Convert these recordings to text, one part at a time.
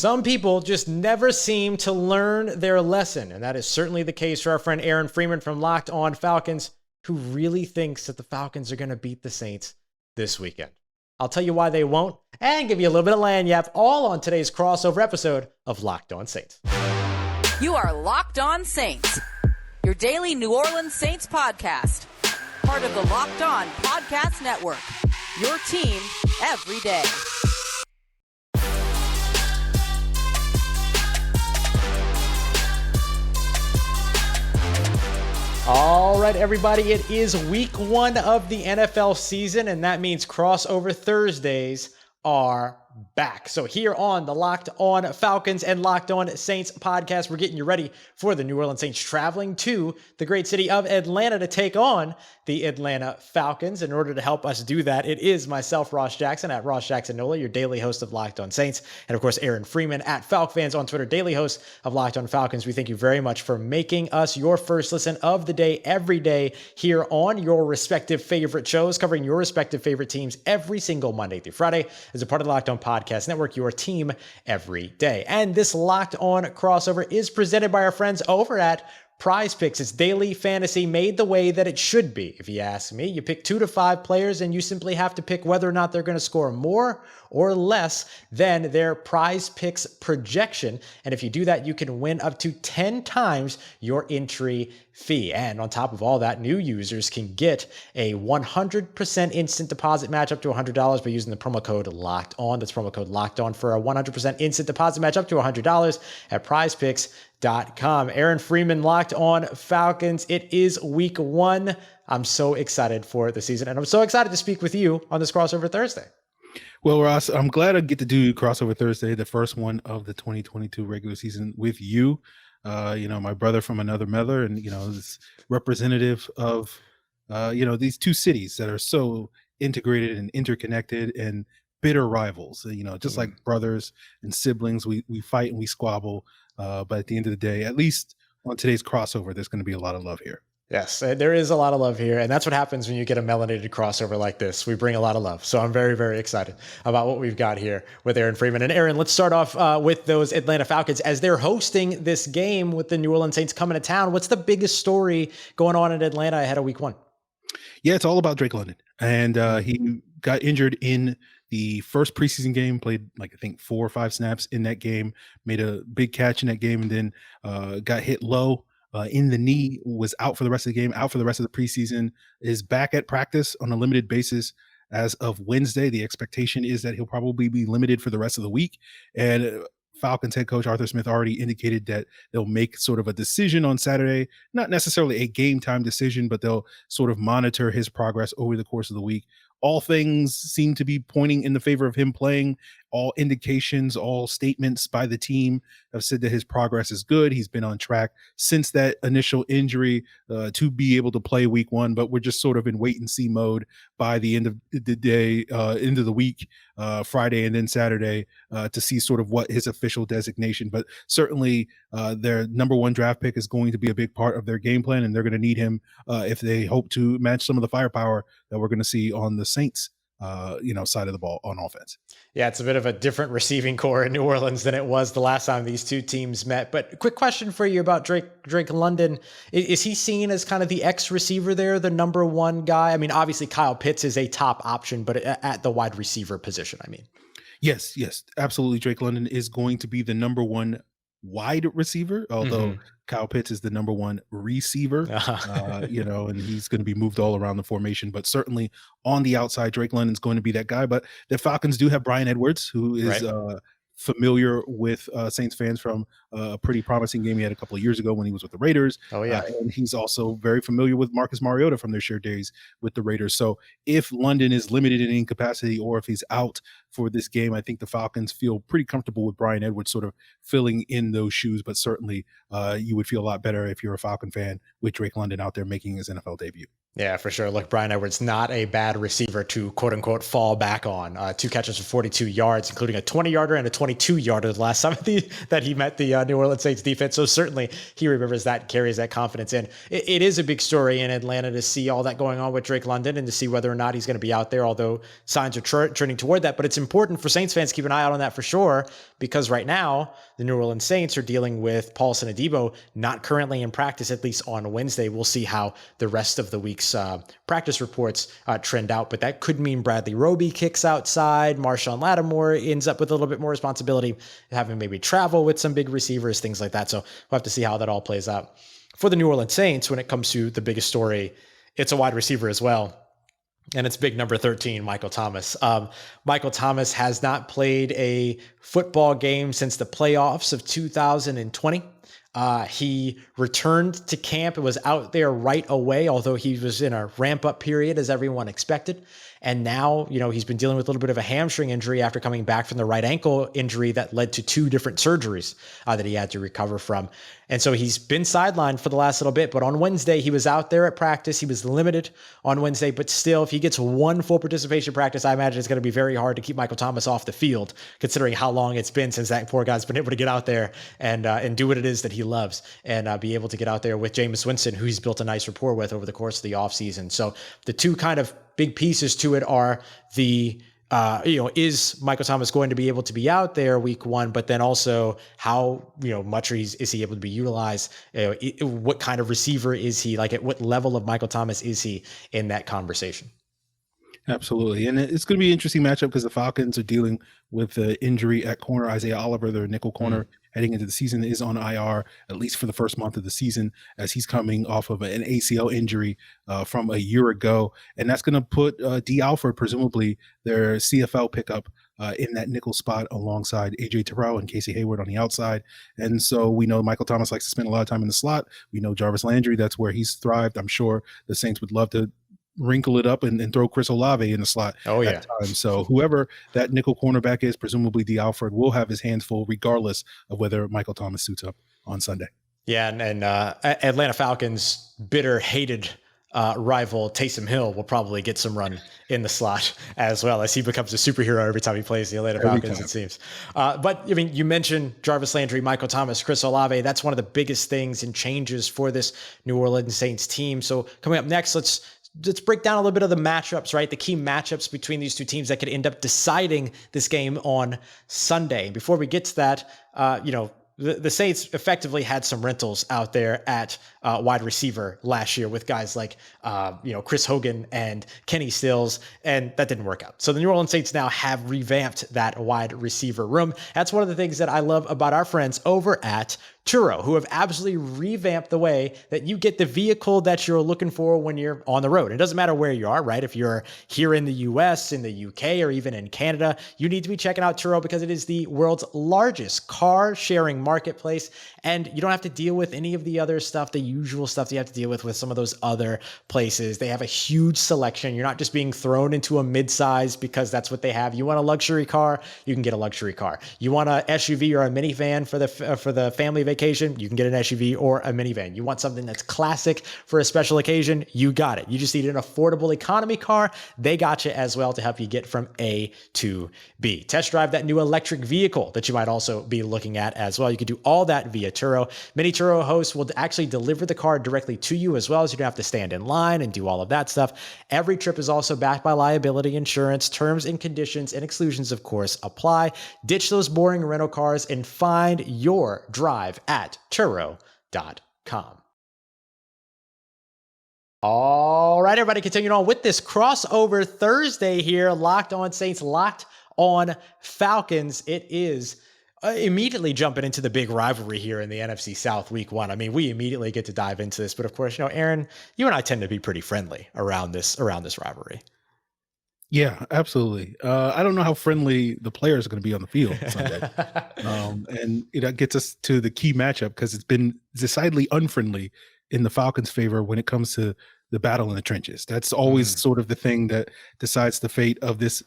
Some people just never seem to learn their lesson, and that is certainly the case for our friend Aaron Freeman from Locked On Falcons, who really thinks that the Falcons are going to beat the Saints this weekend. I'll tell you why they won't, and give you a little bit of lagniappe, all on today's crossover episode of Locked On Saints. You are Locked On Saints, your daily New Orleans Saints podcast, part of the Locked On Podcast Network, your team every day. All right, everybody, it is week 1 of the NFL season, and that means crossover Thursdays are back. So here on the Locked On Falcons and Locked On Saints podcast, we're getting you ready for the New Orleans Saints traveling to the great city of Atlanta to take on the Atlanta Falcons. In order to help us do that, it is myself, Ross Jackson, at Ross Jackson Nola, your daily host of Locked On Saints, and of course, Aaron Freeman at FalcFans on Twitter, daily host of Locked On Falcons. We thank you very much for making us your first listen of the day every day here on your respective favorite shows, covering your respective favorite teams every single Monday through Friday as a part of the Locked On Podcast Network, your team every day. And this Locked On crossover is presented by our friends over at Prize Picks. It's daily fantasy made the way that it should be. If you ask me, you pick 2 to 5 players and you simply have to pick whether or not they're going to score more or less than their Prize Picks projection. And if you do that, you can win up to 10 times your entry fee. And on top of all that, new users can get a 100% instant deposit match up to $100 by using the promo code Locked On. That's promo code Locked On for a 100% instant deposit match up to $100 at prizepicks.com. Aaron Freeman, Locked On Falcons. It is week 1. I'm so excited for the season, and I'm so excited to speak with you on this crossover Thursday. Well, Ross, I'm glad I get to do crossover Thursday, the first one of the 2022 regular season with you. My brother from another mother, and, it's representative of, these two cities that are so integrated and interconnected and bitter rivals. Just like brothers and siblings, we fight and we squabble. But at the end of the day, at least on today's crossover, there's going to be a lot of love here. Yes, there is a lot of love here, and that's what happens when you get a melanated crossover like this. We bring a lot of love, so I'm very, very excited about what we've got here with Aaron Freeman. And Aaron, let's start off with those Atlanta Falcons as they're hosting this game with the New Orleans Saints coming to town. What's the biggest story going on in Atlanta ahead of week 1? Yeah, it's all about Drake London, and he got injured in the first preseason game, played I think 4 or 5 snaps in that game, made a big catch in that game, and then got hit low in the knee, was out for the rest of the game, out for the rest of the preseason, is back at practice on a limited basis as of Wednesday. The expectation is that he'll probably be limited for the rest of the week. And Falcons head coach Arthur Smith already indicated that they'll make sort of a decision on Saturday, not necessarily a game time decision, but they'll sort of monitor his progress over the course of the week. All things seem to be pointing in the favor of him playing. All indications, all statements by the team have said that his progress is good. He's been on track since that initial injury to be able to play week 1, but we're just sort of in wait and see mode by the end of the day, end of the week, Friday and then Saturday, to see sort of what his official designation. But certainly their number 1 draft pick is going to be a big part of their game plan, and they're going to need him if they hope to match some of the firepower that we're going to see on the Saints side of the ball on offense. Yeah, it's a bit of a different receiving core in New Orleans than it was the last time these two teams met. But quick question for you about Drake London. Is he seen as kind of the X receiver there, the number 1 guy? I mean, obviously Kyle Pitts is a top option, but at the wide receiver position, I mean. Yes, absolutely. Drake London is going to be the number 1 wide receiver, although Kyle Pitts is the number 1 receiver, and he's going to be moved all around the formation, but certainly on the outside, Drake London's going to be that guy. But the Falcons do have Bryan Edwards, who is familiar with Saints fans from a pretty promising game he had a couple of years ago when he was with the Raiders. Oh, yeah. And he's also very familiar with Marcus Mariota from their shared days with the Raiders. So if London is limited in incapacity or if he's out for this game, I think the Falcons feel pretty comfortable with Bryan Edwards sort of filling in those shoes. But certainly you would feel a lot better if you're a Falcon fan with Drake London out there making his NFL debut. Yeah, for sure. Look, Bryan Edwards, not a bad receiver to quote unquote fall back on. 2 catches for 42 yards, including a 20-yarder and a 22-yarder the last time that he met the New Orleans Saints defense. So certainly he remembers that, carries that confidence in. It is a big story in Atlanta to see all that going on with Drake London and to see whether or not he's going to be out there, although signs are trending toward that. But it's important for Saints fans to keep an eye out on that for sure, because right now the New Orleans Saints are dealing with Paulson Adebo, not currently in practice, at least on Wednesday. We'll see how the rest of the week's practice reports trend out, but that could mean Bradley Roby kicks outside. Marshawn Lattimore ends up with a little bit more responsibility, having maybe travel with some big receivers, things like that. So we'll have to see how that all plays out. For the New Orleans Saints, when it comes to the biggest story, it's a wide receiver as well. And it's big number 13, Michael Thomas. Michael Thomas has not played a football game since the playoffs of 2020. He returned to camp and was out there right away, although he was in a ramp up period as everyone expected. And now, he's been dealing with a little bit of a hamstring injury after coming back from the right ankle injury that led to 2 different surgeries that he had to recover from. And so he's been sidelined for the last little bit, but on Wednesday, he was out there at practice. He was limited on Wednesday, but still, if he gets one full participation practice, I imagine it's going to be very hard to keep Michael Thomas off the field, considering how long it's been since that poor guy's been able to get out there and do what it is that he loves and be able to get out there with Jameis Winston, who he's built a nice rapport with over the course of the offseason. So the two kind of big pieces to it are the is Michael Thomas going to be able to be out there week 1, but then also how, much is he able to be utilized? What kind of receiver is he? Like, at what level of Michael Thomas is he in that conversation? Absolutely. And it's going to be an interesting matchup because the Falcons are dealing with the injury at corner. Isaiah Oliver, their nickel corner, heading into the season, is on IR, at least for the first month of the season, as he's coming off of an ACL injury from a year ago. And that's going to put D. Alford, presumably their CFL pickup, in that nickel spot alongside A.J. Terrell and Casey Hayward on the outside. And so we know Michael Thomas likes to spend a lot of time in the slot. We know Jarvis Landry, that's where he's thrived. I'm sure the Saints would love to wrinkle it up and throw Chris Olave in the slot at time. So whoever that nickel cornerback is, presumably D. Alford, will have his hands full regardless of whether Michael Thomas suits up on Sunday. Yeah, and Atlanta Falcons' bitter, hated rival Taysom Hill will probably get some run in the slot as well, as he becomes a superhero every time he plays the Atlanta Falcons, it seems. But I mean, you mentioned Jarvis Landry, Michael Thomas, Chris Olave. That's one of the biggest things and changes for this New Orleans Saints team. So coming up next, let's break down a little bit of the matchups, right? The key matchups between these two teams that could end up deciding this game on Sunday. Before we get to that, the Saints effectively had some rentals out there at wide receiver last year with guys like, Chris Hogan and Kenny Stills, and that didn't work out. So the New Orleans Saints now have revamped that wide receiver room. That's one of the things that I love about our friends over at Turo, who have absolutely revamped the way that you get the vehicle that you're looking for when you're on the road. It doesn't matter where you are, right? If you're here in the US, in the UK, or even in Canada, you need to be checking out Turo because it is the world's largest car sharing marketplace. And you don't have to deal with any of the other stuff, the usual stuff that you have to deal with some of those other places. They have a huge selection. You're not just being thrown into a midsize because that's what they have. You want a luxury car, you can get a luxury car. You want a SUV or a minivan for the family vacation, you can get an SUV or a minivan. You want something that's classic for a special occasion, you got it. You just need an affordable economy car, they got you as well to help you get from A to B. Test drive that new electric vehicle that you might also be looking at as well. You can do all that via Turo. Many Turo hosts will actually deliver the car directly to you as well, so you don't have to stand in line and do all of that stuff. Every trip is also backed by liability insurance. Terms and conditions and exclusions, of course, apply. Ditch those boring rental cars and find your drive at Turo.com. All right, everybody, continuing on with this crossover Thursday here, Locked On Saints, Locked On Falcons. It is immediately jumping into the big rivalry here in the NFC South week 1. I mean, we immediately get to dive into this, but of course, Aaron, you and I tend to be pretty friendly around this rivalry. Yeah, absolutely. I don't know how friendly the players are going to be on the field Sunday. And it gets us to the key matchup because it's been decidedly unfriendly in the Falcons' favor when it comes to the battle in the trenches. That's always sort of the thing that decides the fate of this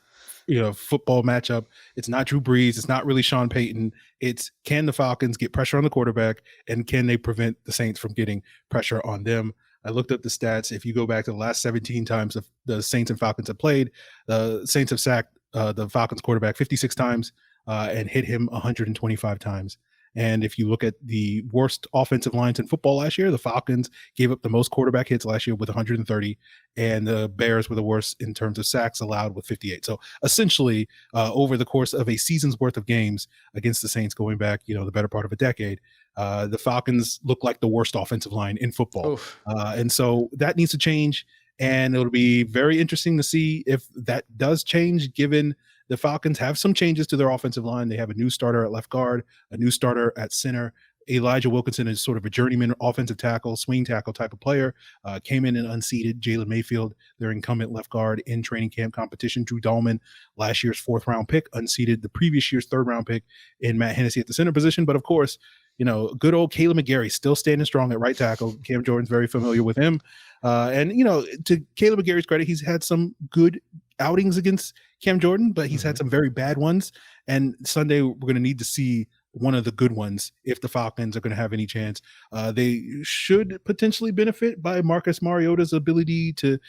football matchup. It's not Drew Brees. It's not really Sean Payton. It's, can the Falcons get pressure on the quarterback, and can they prevent the Saints from getting pressure on them? I looked up the stats. If you go back to the last 17 times the Saints and Falcons have played, the Saints have sacked the Falcons quarterback 56 times and hit him 125 times. And if you look at the worst offensive lines in football last year, the Falcons gave up the most quarterback hits last year with 130, and the Bears were the worst in terms of sacks allowed with 58. So essentially, over the course of a season's worth of games against the Saints going back, the better part of a decade, the Falcons look like the worst offensive line in football. And so that needs to change. And it'll be very interesting to see if that does change, given the Falcons have some changes to their offensive line. They have a new starter at left guard, a new starter at center. Elijah Wilkinson is sort of a journeyman offensive tackle, swing tackle type of player. Came in and unseated Jalen Mayfield, their incumbent left guard, in training camp competition. Drew Dahlman, last year's 4th-round pick, unseated the previous year's 3rd-round pick in Matt Hennessy at the center position. But of course, good old Caleb McGarry still standing strong at right tackle. Cam Jordan's very familiar with him. And to Caleb McGarry's credit, he's had some good outings against Cam Jordan, but he's had some very bad ones. And Sunday, we're going to need to see one of the good ones if the Falcons are going to have any chance. They should potentially benefit by Marcus Mariota's ability to,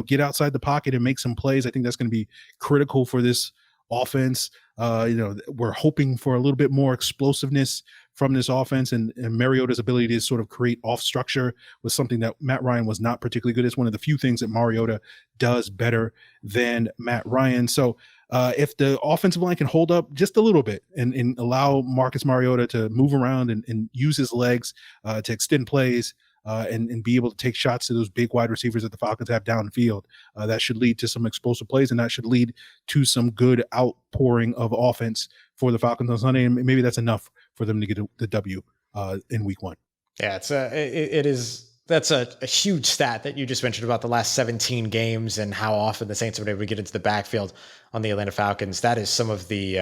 get outside the pocket and make some plays. I think that's going to be critical for this offense. We're hoping for a little bit more explosiveness from this offense, and Mariota's ability to sort of create off structure was something that Matt Ryan was not particularly good. It's one of the few things that Mariota does better than Matt Ryan. So if the offensive line can hold up just a little bit and allow Marcus Mariota to move around and use his legs to extend plays, and be able to take shots to those big wide receivers that the Falcons have downfield, that should lead to some explosive plays, and that should lead to some good outpouring of offense for the Falcons on Sunday. And maybe that's enough for them to get the W in week 1. Yeah, that's a huge stat that you just mentioned about the last 17 games and how often the Saints have been able to get into the backfield on the Atlanta Falcons. That is some of the,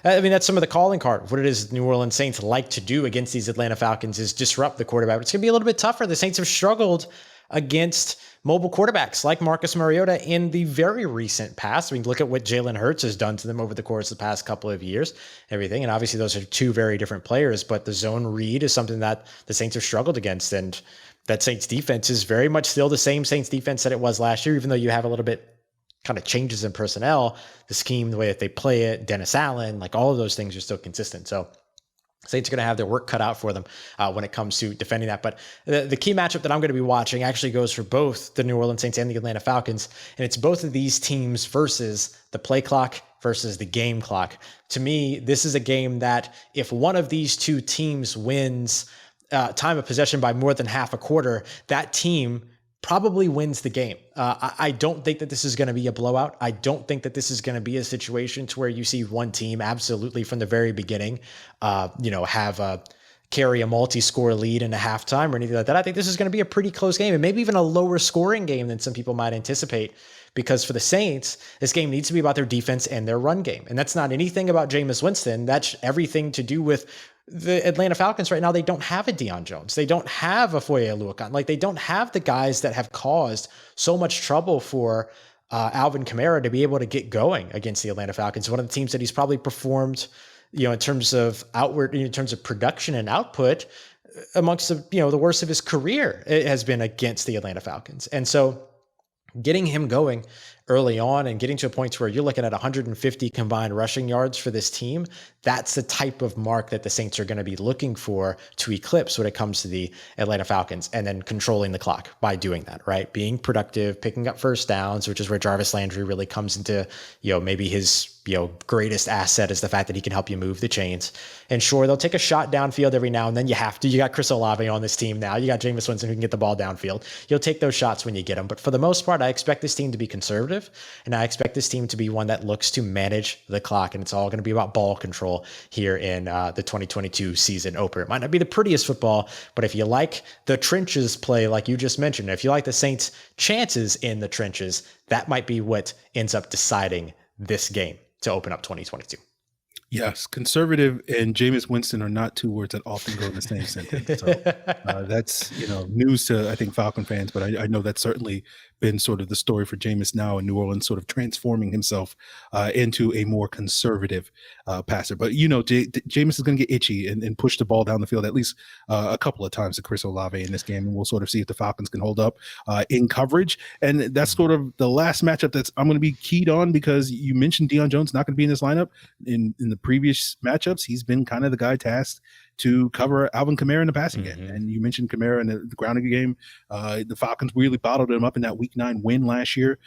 that's some of the calling card of what it is New Orleans Saints like to do against these Atlanta Falcons is disrupt the quarterback. It's going to be a little bit tougher. The Saints have struggled against mobile quarterbacks like Marcus Mariota in the very recent past. I mean, look at what Jalen Hurts has done to them over the course of the past couple of years, everything. And obviously those are two very different players, but the zone read is something that the Saints have struggled against. And that Saints defense is very much still the same Saints defense that it was last year, even though you have a little bit kind of changes in personnel, the scheme, the way that they play it, Dennis Allen, like all of those things are still consistent. So Saints are going to have their work cut out for them when it comes to defending that. But the key matchup that I'm going to be watching actually goes for both the New Orleans Saints and the Atlanta Falcons. And it's both of these teams versus the play clock versus the game clock. To me, this is a game that if one of these two teams wins time of possession by more than half a quarter, that team probably wins the game. I don't think that this is going to be a blowout. I don't think that this is going to be a situation to where you see one team absolutely from the very beginning, carry a multi-score lead in a halftime or anything like that. I think this is going to be a pretty close game and maybe even a lower scoring game than some people might anticipate. Because for the Saints, this game needs to be about their defense and their run game. And that's not anything about Jameis Winston. That's everything to do with the Atlanta Falcons right now. They don't have a Deion Jones. They don't have a Foye Oluokun. Like, they don't have the guys that have caused so much trouble for Alvin Kamara to be able to get going against the Atlanta Falcons. One of the teams that he's probably performed, in terms of production and output amongst the worst of his career, it has been against the Atlanta Falcons. And so getting him going early on and getting to a point where you're looking at 150 combined rushing yards for this team, that's the type of mark that the Saints are going to be looking for to eclipse when it comes to the Atlanta Falcons, and then controlling the clock by doing that, right? Being productive, picking up first downs, which is where Jarvis Landry really comes into, maybe his, greatest asset is the fact that he can help you move the chains. And sure, they'll take a shot downfield every now and then. You got Chris Olave on this team now. You got Jameis Winston who can get the ball downfield. You'll take those shots when you get them. But for the most part, I expect this team to be conservative, and I expect this team to be one that looks to manage the clock. And it's all going to be about ball control here in the 2022 season opener. It might not be the prettiest football, but if you like the trenches play, like you just mentioned, if you like the Saints' chances in the trenches, that might be what ends up deciding this game to open up 2022. Yes, conservative and Jameis Winston are not two words that often go in the same sentence. So that's news to, I think, Falcon fans, but I know that's certainly been sort of the story for Jameis now in New Orleans, sort of transforming himself into a more conservative passer. But Jameis is going to get itchy and push the ball down the field at least a couple of times to Chris Olave in this game, and we'll sort of see if the Falcons can hold up in coverage. And that's sort of the last matchup I'm going to be keyed on, because you mentioned Deion Jones not going to be in this lineup. In the previous matchups, he's been kind of the guy tasked to cover Alvin Kamara in the passing game. And you mentioned Kamara in the grounding game. The Falcons really bottled him up in that Week 9 win last year.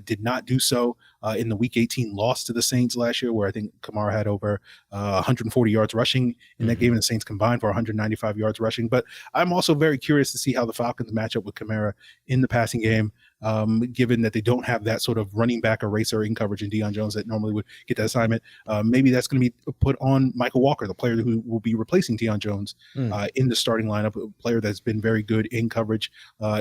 Did not do so in the Week 18 loss to the Saints last year, where I think Kamara had over 140 yards rushing in that game, and the Saints combined for 195 yards rushing. But I'm also very curious to see how the Falcons match up with Kamara in the passing game, given that they don't have that sort of running back eraser in coverage in Deion Jones that normally would get that assignment. Maybe that's going to be put on Michael Walker, the player who will be replacing Deion Jones in the starting lineup, a player that's been very good in coverage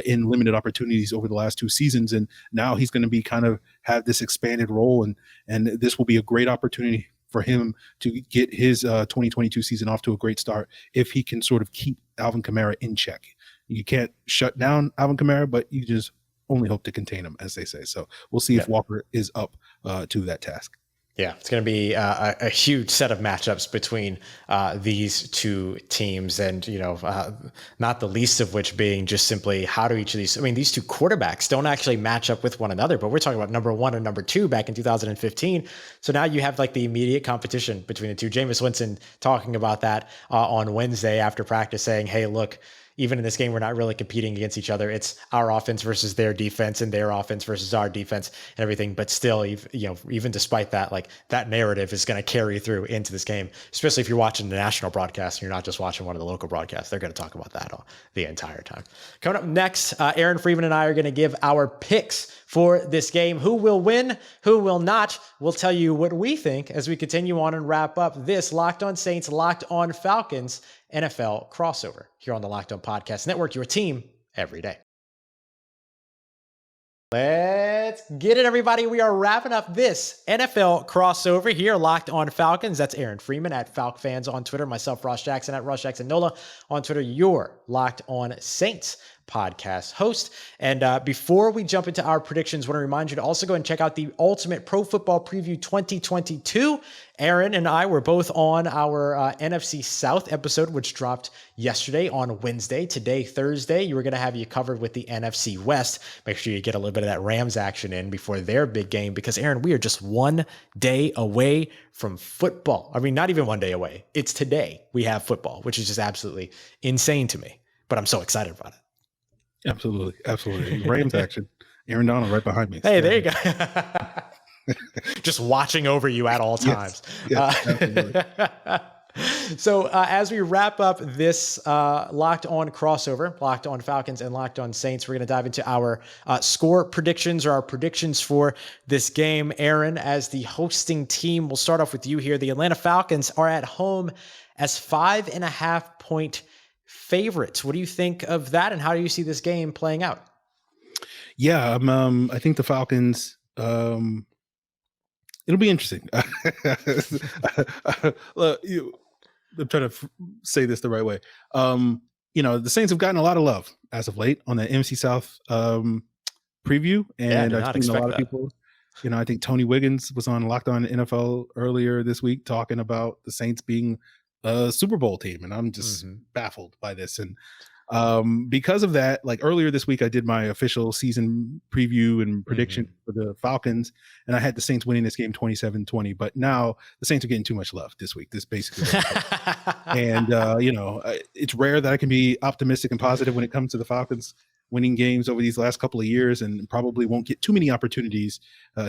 in limited opportunities over the last 2 seasons. And now he's going to be kind of have this expanded role. And this will be a great opportunity for him to get his 2022 season off to a great start if he can sort of keep Alvin Kamara in check. You can't shut down Alvin Kamara, but you just only hope to contain him, as they say. So we'll see if Walker is up to that task. Yeah, it's going to be a huge set of matchups between these two teams, and not the least of which being just simply how do each of these. I mean, these two quarterbacks don't actually match up with one another, but we're talking about number 1 and number 2 back in 2015. So now you have like the immediate competition between the two. Jameis Winston talking about that on Wednesday after practice, saying, "Hey, look, even in this game, we're not really competing against each other. It's our offense versus their defense and their offense versus our defense and everything." But still, even despite that, like that narrative is going to carry through into this game, especially if you're watching the national broadcast and you're not just watching one of the local broadcasts. They're going to talk about that the entire time. Coming up next, Aaron Freeman and I are going to give our picks for this game. Who will win? Who will not? We'll tell you what we think as we continue on and wrap up this Locked On Saints, Locked On Falcons NFL crossover here on the Locked On Podcast Network, your team every day. Let's get it, everybody. We are wrapping up this NFL crossover here, Locked On Falcons. That's Aaron Freeman at FalcFans on Twitter, myself, Ross Jackson at Ross Jackson Nola on Twitter, your Locked On Saints podcast host. And before we jump into our predictions, I want to remind you to also go and check out the Ultimate Pro Football Preview 2022. Aaron and I were both on our NFC South episode, which dropped yesterday on Wednesday. Today, Thursday, you were going to have you covered with the NFC West. Make sure you get a little bit of that Rams action in before their big game, because Aaron, we are just 1 day away from football. I mean, not even 1 day away. It's today we have football, which is just absolutely insane to me, but I'm so excited about it. Absolutely. Rams action. Aaron Donald right behind me. Hey, there you go. Just watching over you at all times. Yes, absolutely. So as we wrap up this Locked On crossover, Locked On Falcons and Locked On Saints, we're going to dive into our score predictions, or our predictions for this game. Aaron, as the hosting team, we'll start off with you here. The Atlanta Falcons are at home as 5.5-point favorites. What do you think of that, and how do you see this game playing out? Yeah, I think the Falcons, it'll be interesting. I'm trying to say this the right way. The Saints have gotten a lot of love as of late on the NFC South preview, and I've seen a lot of people. I think Tony Wiggins was on Locked On NFL earlier this week talking about the Saints being a Super Bowl team, and I'm just baffled by this. And because of that, like earlier this week, I did my official season preview and prediction for the Falcons, and I had the Saints winning this game 27-20. But now the Saints are getting too much love this week. This basically, and it's rare that I can be optimistic and positive when it comes to the Falcons winning games over these last couple of years, and probably won't get too many opportunities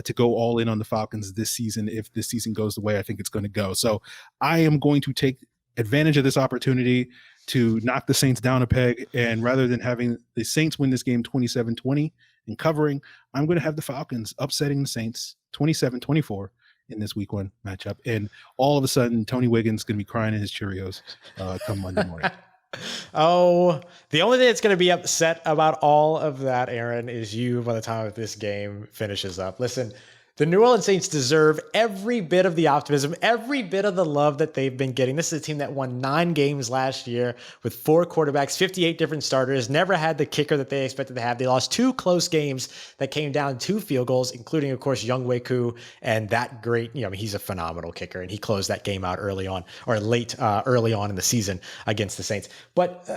to go all in on the Falcons this season if this season goes the way I think it's going to go. So I am going to take advantage of this opportunity to knock the Saints down a peg, and rather than having the Saints win this game 27-20 and covering, I'm going to have the Falcons upsetting the Saints 27-24 in this week 1 matchup. And all of a sudden, Tony Wiggins is going to be crying in his Cheerios come Monday morning. Oh, the only thing that's going to be upset about all of that, Aaron, is you by the time this game finishes up. Listen, the New Orleans Saints deserve every bit of the optimism, every bit of the love that they've been getting. This is a team that won 9 games last year with 4 quarterbacks, 58 different starters, never had the kicker that they expected to have. They lost 2 close games that came down 2 field goals, including, of course, Younghoe Koo, and that great, he's a phenomenal kicker, and he closed that game out early on in the season against the Saints. But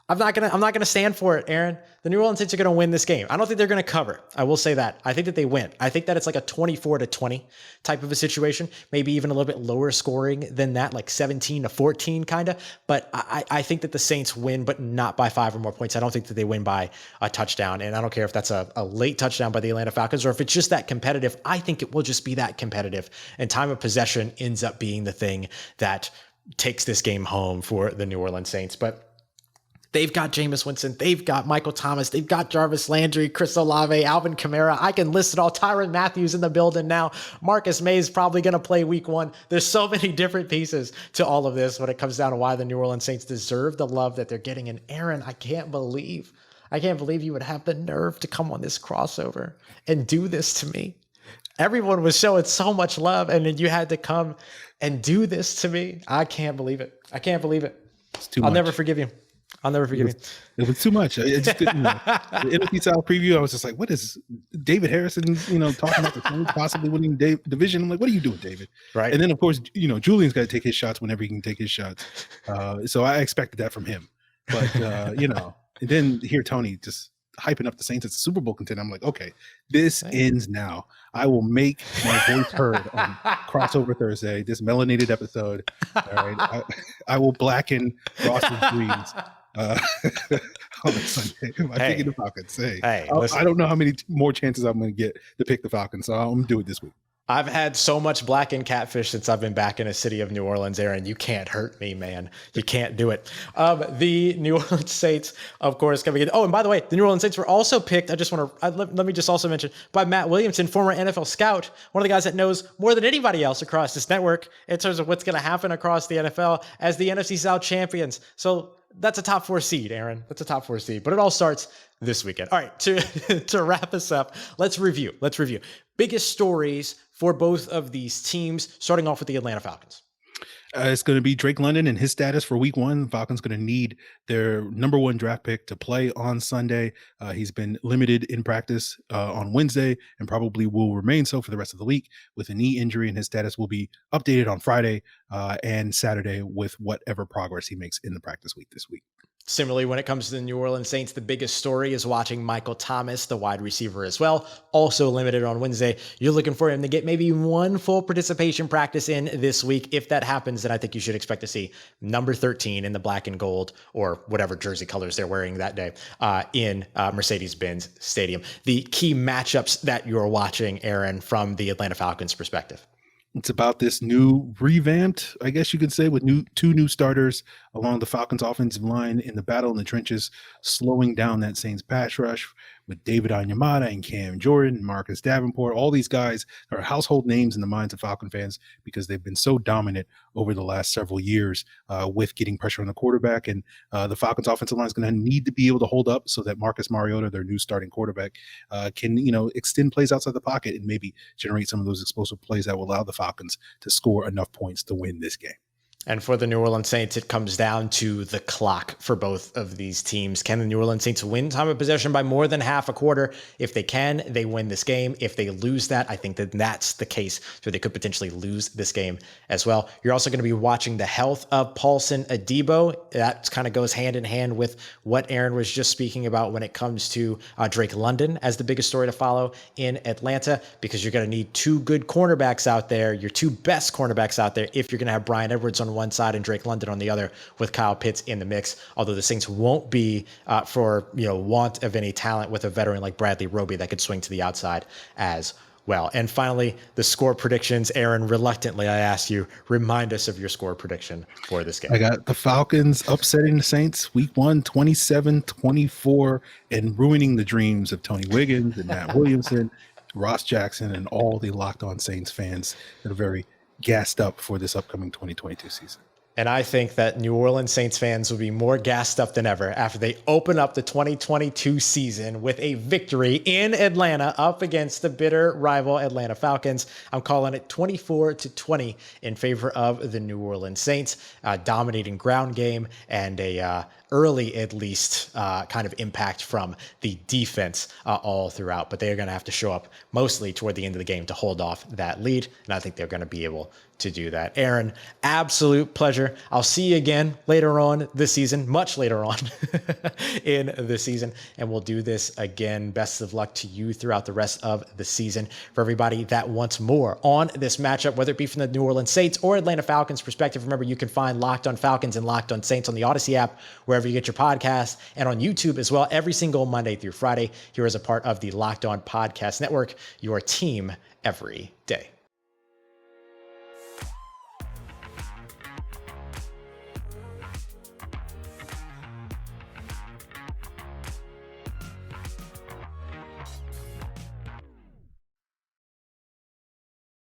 I'm not gonna stand for it, Aaron. The New Orleans Saints are gonna win this game. I don't think they're gonna cover. I will say that. I think that they win. I think that it's like a 24-20 type of a situation, maybe even a little bit lower scoring than that, like 17-14 kind of. But I think that the Saints win, but not by 5 or more points. I don't think that they win by a touchdown, and I don't care if that's a late touchdown by the Atlanta Falcons or if it's just that competitive. I think it will just be that competitive, and time of possession ends up being the thing that takes this game home for the New Orleans Saints. But they've got Jameis Winston. They've got Michael Thomas. They've got Jarvis Landry, Chris Olave, Alvin Kamara. I can list it all. Tyrann Mathieu in the building now. Marcus May is probably going to play week 1. There's so many different pieces to all of this when it comes down to why the New Orleans Saints deserve the love that they're getting. And Aaron, I can't believe you would have the nerve to come on this crossover and do this to me. Everyone was showing so much love, and then you had to come and do this to me. I can't believe it. It's too much. I'll never forgive you. It was too much. It just didn't. The NFC South preview, I was just like, "What is David Harrison? Talking about the Saints possibly winning division." I'm like, "What are you doing, David?" Right. And then, of course, Julian's got to take his shots whenever he can take his shots. So I expected that from him. But and then hear Tony just hyping up the Saints as a Super Bowl contender. I'm like, okay, this ends now. I will make my voice heard on Crossover Thursday, this melanated episode. All right, I will blacken Ross's dreams. On Sunday, I'm picking the Falcons. I don't know how many more chances I'm going to get to pick the Falcons, so I'm going to do it this week. I've had so much blackened catfish since I've been back in the city of New Orleans, Aaron. You can't hurt me, man. You can't do it. The New Orleans Saints, of course, coming in. Oh, and by the way, the New Orleans Saints were also picked. Let me just also mention by Matt Williamson, former NFL scout, one of the guys that knows more than anybody else across this network in terms of what's going to happen across the NFL as the NFC South champions. So that's a top 4 seed, Aaron. That's a top 4 seed. But it all starts this weekend. All right, to wrap us up, let's review. Biggest stories for both of these teams, starting off with the Atlanta Falcons. It's going to be Drake London and his status for week 1. Falcons going to need their number 1 draft pick to play on Sunday. He's been limited in practice on Wednesday and probably will remain so for the rest of the week with a knee injury, and his status will be updated on Friday and Saturday with whatever progress he makes in the practice week this week. Similarly, when it comes to the New Orleans Saints, the biggest story is watching Michael Thomas, the wide receiver as well, also limited on Wednesday. You're looking for him to get maybe 1 full participation practice in this week. If that happens, then I think you should expect to see number 13 in the black and gold or whatever jersey colors they're wearing that day in Mercedes-Benz Stadium. The key matchups that you're watching, Aaron, from the Atlanta Falcons perspective. It's about this new revamped, I guess you could say, with two new starters along the Falcons offensive line in the battle in the trenches, slowing down that Saints pass rush with David Onyemata and Cam Jordan and Marcus Davenport. All these guys are household names in the minds of Falcon fans because they've been so dominant over the last several years with getting pressure on the quarterback. And the Falcons offensive line is going to need to be able to hold up so that Marcus Mariota, their new starting quarterback, can extend plays outside the pocket and maybe generate some of those explosive plays that will allow the Falcons to score enough points to win this game. And for the New Orleans Saints, it comes down to the clock for both of these teams. Can the New Orleans Saints win time of possession by more than half a quarter? If they can, they win this game. If they lose that, I think that that's the case. So they could potentially lose this game as well. You're also going to be watching the health of Paulson Adebo. That kind of goes hand in hand with what Aaron was just speaking about when it comes to Drake London as the biggest story to follow in Atlanta, because you're going to need 2 good cornerbacks out there, your 2 best cornerbacks out there, if you're going to have Bryan Edwards on one side and Drake London on the other with Kyle Pitts in the mix. Although the Saints won't be for want of any talent with a veteran like Bradley Roby that could swing to the outside as well. And finally, the score predictions. Aaron, reluctantly, I asked you, remind us of your score prediction for this game. I got the Falcons upsetting the Saints week 1, 27-24, and ruining the dreams of Tony Wiggins and Matt Williamson, Ross Jackson, and all the Locked On Saints fans that are very gassed up for this upcoming 2022 season. And I think that New Orleans Saints fans will be more gassed up than ever after they open up the 2022 season with a victory in Atlanta up against the bitter rival Atlanta Falcons. I'm calling it 24-20 in favor of the New Orleans Saints, dominating ground game and a early, at least, kind of impact from the defense all throughout. But they are going to have to show up mostly toward the end of the game to hold off that lead. And I think they're going to be able to do that. Aaron, absolute pleasure. I'll see you again later on this season, much later on in the season, and we'll do this again. Best of luck to you throughout the rest of the season. For everybody that wants more on this matchup, whether it be from the New Orleans Saints or Atlanta Falcons perspective, remember you can find Locked on Falcons and Locked on Saints on the Odyssey app, wherever you get your podcasts, and on YouTube as well, every single Monday through Friday, here as a part of the Locked On Podcast Network, your team every day.